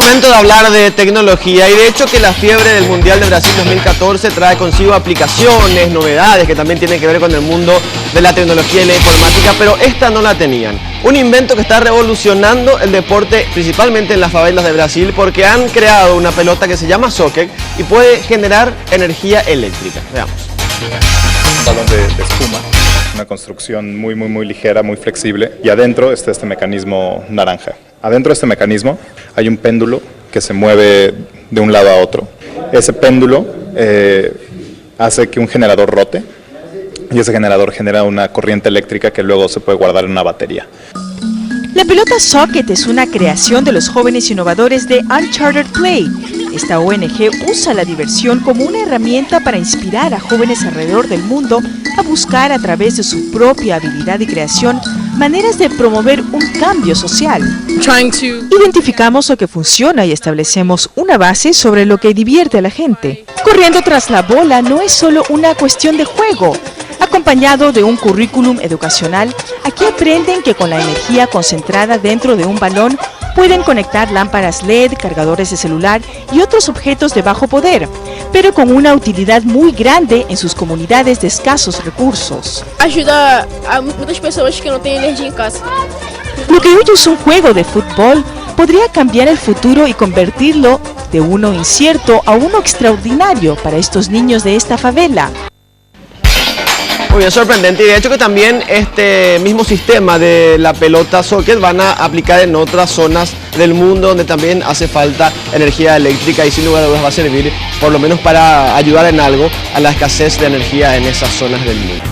Momento de hablar de tecnología y de hecho que la fiebre del Mundial de Brasil 2014 trae consigo aplicaciones, novedades que también tienen que ver con el mundo de la tecnología y la informática, pero esta no la tenían. Un invento que está revolucionando el deporte principalmente en las favelas de Brasil porque han creado una pelota que se llama soccer y puede generar energía eléctrica. Veamos. Un balón de espuma, una construcción muy ligera, muy flexible y adentro está este mecanismo naranja. Adentro de este mecanismo hay un péndulo que se mueve de un lado a otro. Ese péndulo hace que un generador rote y ese generador genera una corriente eléctrica que luego se puede guardar en una batería. La pelota Socket es una creación de los jóvenes innovadores de Uncharted Play. Esta ONG usa la diversión como una herramienta para inspirar a jóvenes alrededor del mundo a buscar a través de su propia habilidad y creación maneras de promover un cambio social. Identificamos lo que funciona y establecemos una base sobre lo que divierte a la gente. Corriendo tras la bola no es solo una cuestión de juego. Acompañado de un currículum educacional, aquí aprenden que con la energía concentrada dentro de un balón pueden conectar lámparas LED, cargadores de celular y otros objetos de bajo poder, pero con una utilidad muy grande en sus comunidades de escasos recursos. Ayuda a muchas personas que no tienen energía en casa. Lo que hoy es un juego de fútbol podría cambiar el futuro y convertirlo de uno incierto a uno extraordinario para estos niños de esta favela. Muy bien, sorprendente, y de hecho que también este mismo sistema de la pelota soccer van a aplicar en otras zonas del mundo donde también hace falta energía eléctrica y sin lugar a dudas va a servir por lo menos para ayudar en algo a la escasez de energía en esas zonas del mundo.